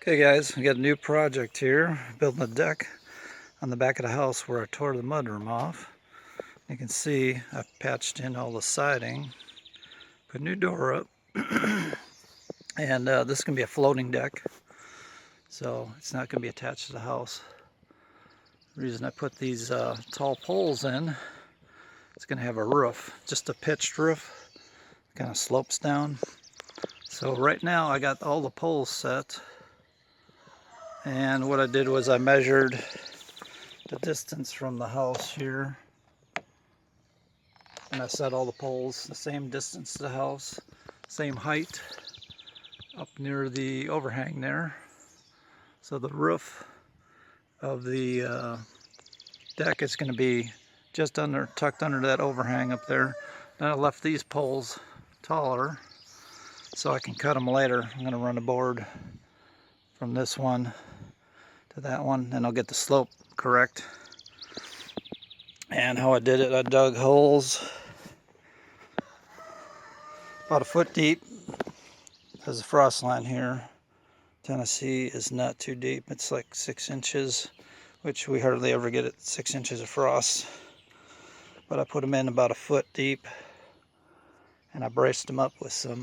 Hey guys, we got a new project here, building a deck on the back of the house where I tore the mudroom off. You can see I patched in all the siding, put a new door up, and this is going to be a floating deck, so it's not going to be attached to the house. The reason I put these tall poles in, it's going to have a roof, just a pitched roof, kind of slopes down. So right now I got all the poles set. And what I did was I measured the distance from the house here, and I set all the poles the same distance to the house, same height up near the overhang there. So the roof of the deck is going to be just tucked under that overhang up there. Then I left these poles taller so I can cut them later. I'm going to run a board from this one to that one, and I'll get the slope correct. And how I did it, I dug holes about a foot deep. There's a frost line here. Tennessee is not too deep, it's like 6 inches, which we hardly ever get at 6 inches of frost. But I put them in about a foot deep, and I braced them up with some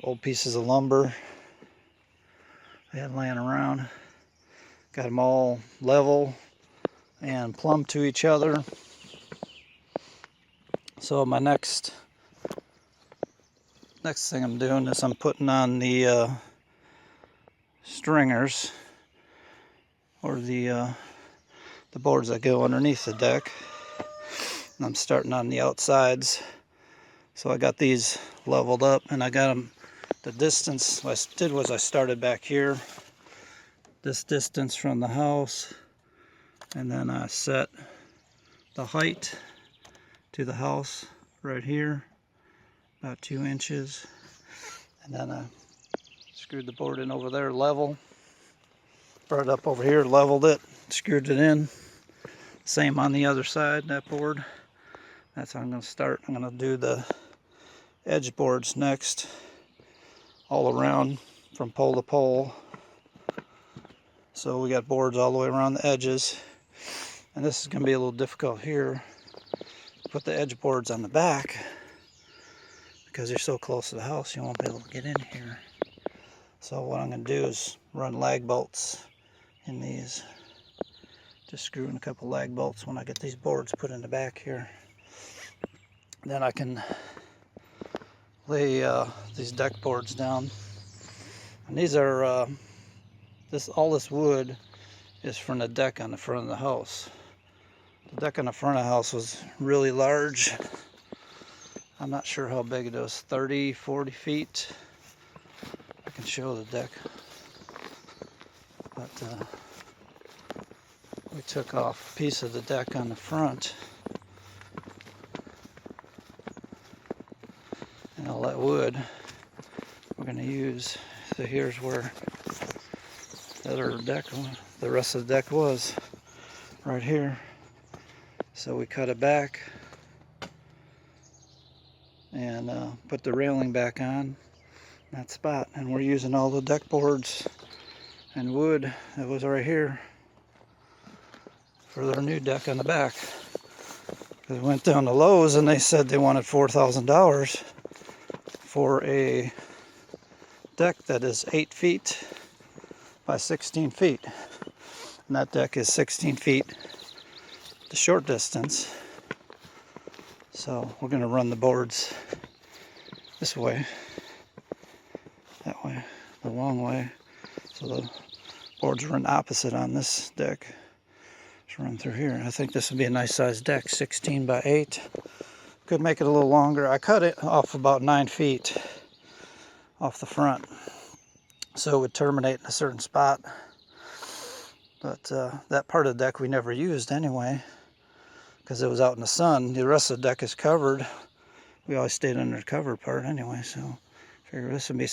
old pieces of lumber I had laying around. Got them all level and plumb to each other. So my next thing I'm doing is I'm putting on the stringers, or the boards that go underneath the deck. And I'm starting on the outsides. So I got these leveled up, and I got them the distance. What I did was I started back here, this distance from the house, and then I set the height to the house right here, about 2 inches, and then I screwed the board in over there level, brought it up over here, leveled it, screwed it in. Same on the other side, that board. That's how I'm going to start. I'm going to do the edge boards next, all around from pole to pole. So we got boards all the way around the edges, and this is going to be a little difficult here. Put the edge boards on the back because you're so close to the house you won't be able to get in here. So what I'm going to do is run lag bolts in these. Just screw in a couple lag bolts when I get these boards put in the back here. Then I can lay these deck boards down. And these are all this wood is from the deck on the front of the house. The deck on the front of the house was really large. I'm not sure how big it is, 30, 40 feet. I can show the deck. But we took off a piece of the deck on the front. And all that wood we're going to use. So here's where the rest of the deck was, right here. So we cut it back and put the railing back on that spot, and we're using all the deck boards and wood that was right here for their new deck on the back. Because we went down to Lowe's and they said they wanted $4,000 for a deck that is 8 feet by 16 feet, and that deck is 16 feet the short distance. So we're going to run the boards this way, that way, the long way. So the boards run opposite on this deck. Let's run through here. I think this would be a nice sized deck, 16 by 8. Could make it a little longer. I cut it off about 9 feet off the front, so it would terminate in a certain spot. But that part of the deck we never used anyway, because it was out in the sun. The rest of the deck is covered. We always stayed under the covered part anyway, so I figure this would be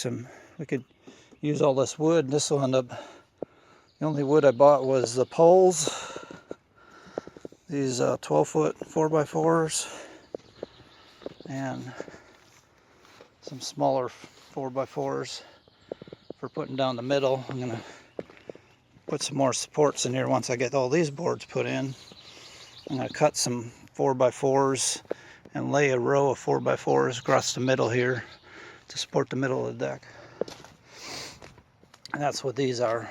we could use all this wood. This will end up, the only wood I bought was the poles, these 12-foot 4x4s, and some smaller 4x4s for putting down the middle. I'm gonna put some more supports in here once I get all these boards put in. I'm gonna cut some 4x4s and lay a row of 4x4s across the middle here to support the middle of the deck. And that's what these are.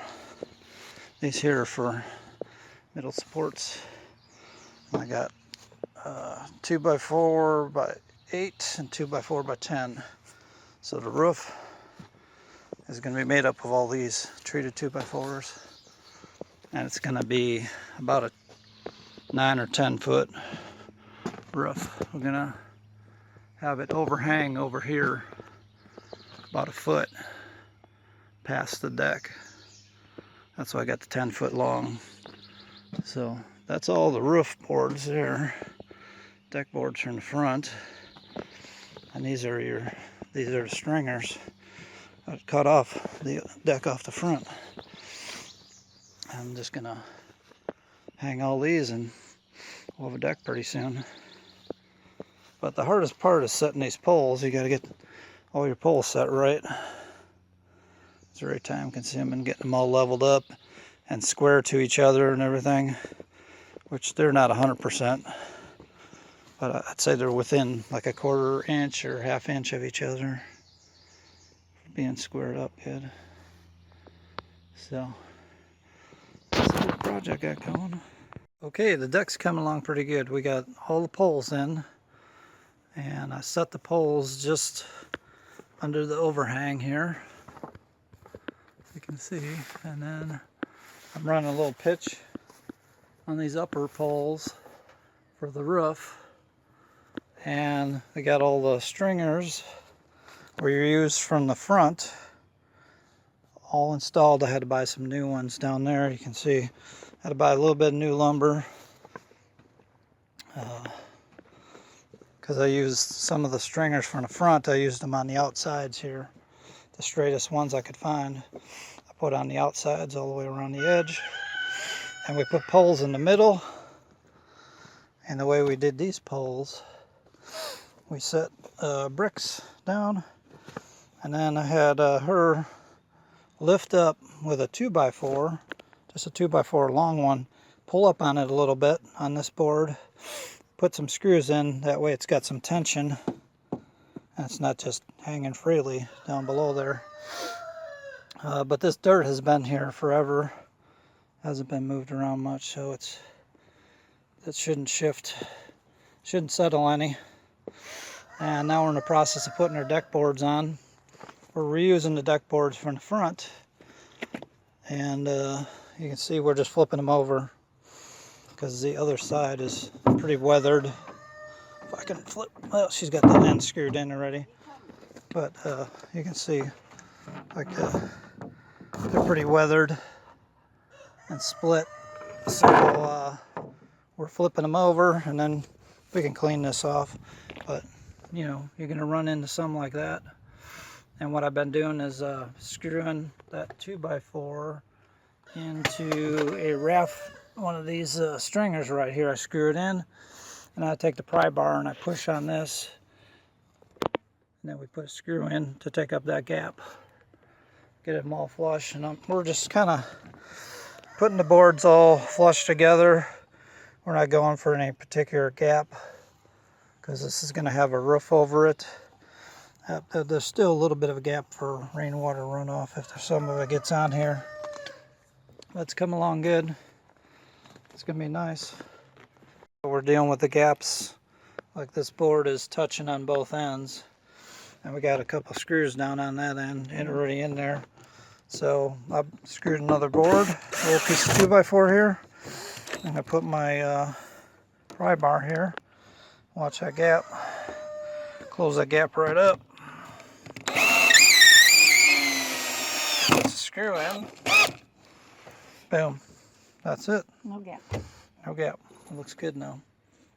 These here are for middle supports. I got 2x4x8 and 2x4x10. So the roof is going to be made up of all these treated 2x4s, and it's going to be about a 9 or 10 foot roof. We're going to have it overhang over here about a foot past the deck. That's why I got the 10 foot long. So that's all the roof boards there. Deck boards are in the front, and these are the stringers that cut off the deck off the front. I'm just gonna hang all these and we'll have a deck pretty soon. But the hardest part is setting these poles. You got to get all your poles set right. It's very time consuming getting them all leveled up and square to each other and everything, which they're not 100%, but I'd say they're within like a 1/4 inch or 1/2 inch of each other, being squared up good. So that's a good project I got going. Okay, the deck's coming along pretty good. We got all the poles in, and I set the poles just under the overhang here, you can see, and then I'm running a little pitch on these upper poles for the roof, and we got all the stringers we used from the front all installed. I had to buy some new ones down there. You can see I had to buy a little bit of new lumber because I used some of the stringers from the front. I used them on the outsides here, the straightest ones I could find. I put on the outsides all the way around the edge, and we put poles in the middle. And the way we did these poles, we set bricks down, and then I had her lift up with a 2x4, just a 2x4 long one, pull up on it a little bit on this board, put some screws in, that way it's got some tension and it's not just hanging freely down below there. But this dirt has been here forever, hasn't been moved around much, so it shouldn't shift, shouldn't settle any. And now we're in the process of putting our deck boards on. We're reusing the deck boards from the front, and you can see we're just flipping them over because the other side is pretty weathered. If I can flip, well, she's got the end screwed in already, but you can see like they're pretty weathered and split. So we're flipping them over, and then we can clean this off. But you know, you're gonna run into something like that. And what I've been doing is screwing that 2x4 into a raft, one of these stringers right here. I screw it in, and I take the pry bar and I push on this, and then we put a screw in to take up that gap, get them all flush. And we're just kind of putting the boards all flush together. We're not going for any particular gap because this is going to have a roof over it. There's still a little bit of a gap for rainwater runoff if some of it gets on here. That's come along good. It's going to be nice. We're dealing with the gaps, like this board is touching on both ends, and we got a couple screws down on that end and already in there. So I screwed another board, a little piece of 2x4 here, and I put my pry bar here. Watch that gap. Close that gap right up. Put the screw in. Boom. That's it. No gap. No gap. It looks good now.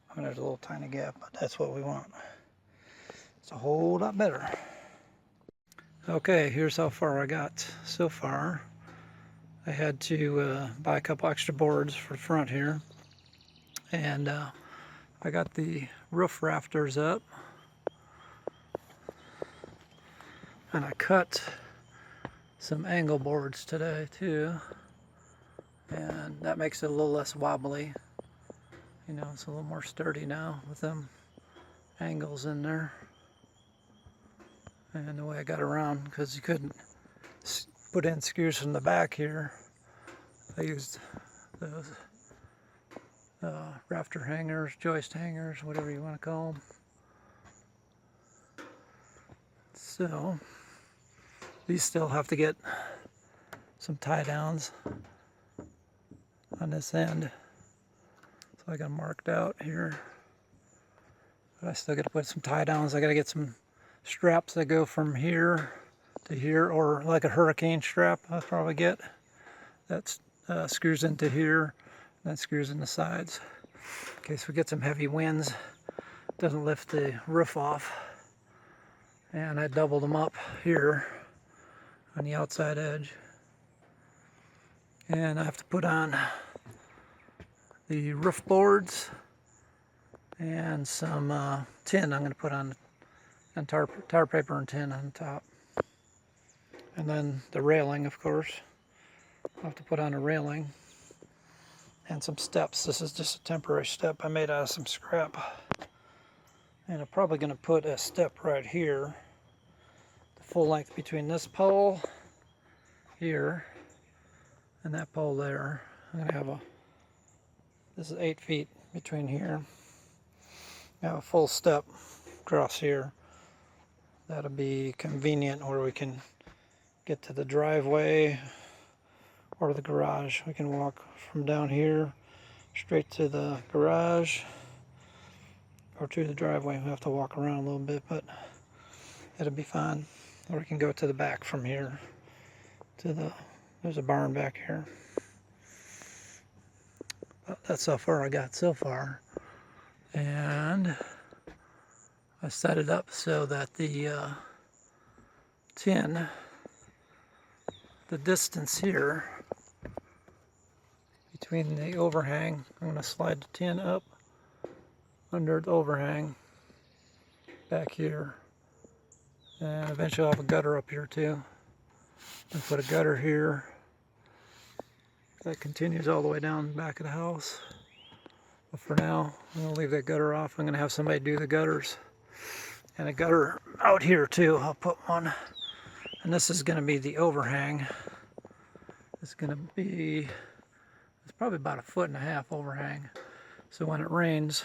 I mean, there's a little tiny gap, but that's what we want. It's a whole lot better. Okay, here's how far I got so far. I had to buy a couple extra boards for the front here. And I got the roof rafters up. And I cut some angle boards today too, and that makes it a little less wobbly. You know, it's a little more sturdy now with them angles in there. And the way I got around, because you couldn't put in screws from the back here, I used those rafter hangers, joist hangers, whatever you want to call them. So these still have to get some tie downs on this end. So I got them marked out here. But I still got to put some tie downs. I got to get some straps that go from here to here, or like a hurricane strap I'll probably get. That screws into here, and that screws in the sides. In case we get some heavy winds, doesn't lift the roof off. And I doubled them up here on the outside edge. And I have to put on the roof boards and some tin I'm going to put on, and tar paper and tin on top. And then the railing, of course. I'll have to put on a railing and some steps. This is just a temporary step I made out of some scrap. And I'm probably going to put a step right here, the full length between this pole here and that pole there. I'm going to have this is 8 feet between here. I have a full step across here. That'll be convenient where we can get to the driveway or the garage. We can walk from down here straight to the garage or to the driveway. We have to walk around a little bit, but it'll be fine. Or we can go to the back from here to there's a barn back here. But that's how far I got so far. And I set it up so that the tin, the distance here between the overhang, I'm going to slide the tin up under the overhang back here, and eventually I'll have a gutter up here too, and put a gutter here that continues all the way down the back of the house. But for now I'm going to leave that gutter off. I'm going to have somebody do the gutters, and a gutter out here too. I'll put one, and this is going to be the overhang. It's going to be, it's probably about 1.5 foot overhang, so when it rains,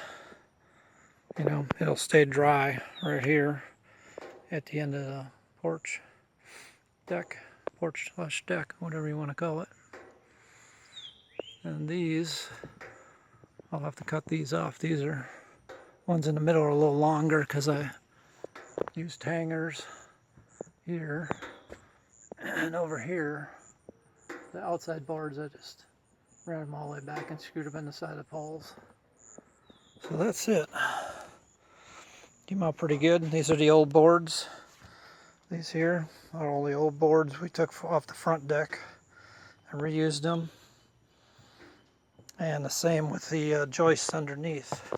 you know, it'll stay dry right here at the end of the porch deck, porch/deck, whatever you want to call it. And these, I'll have to cut these off. These are, ones in the middle are a little longer because I used hangers here, and over here the outside boards, I just ran them all the way back and screwed them in the side of the poles. So that's it. Came out pretty good. These are the old boards. These here are all the old boards we took off the front deck and reused them. And the same with the joists underneath.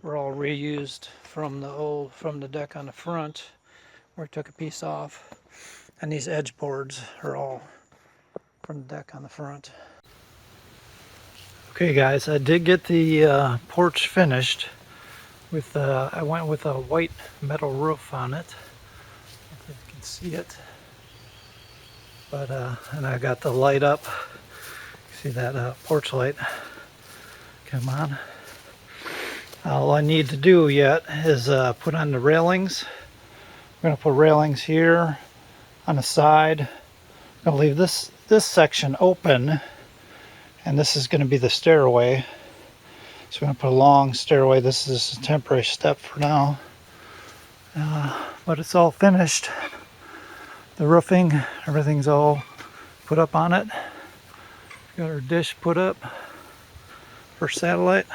Were all reused from the deck on the front, where we took a piece off. And these edge boards are all from the deck on the front. Okay guys, I did get the porch finished. With I went with a white metal roof on it. If you can see it. But and I got the light up. See that porch light? Come on. All I need to do yet is put on the railings. We're going to put railings here on the side. I'm going to leave this section open, and this is going to be the stairway. So we're going to put a long stairway. This is a temporary step for now. But it's all finished. The roofing, everything's all put up on it. Got our dish put up for satellite.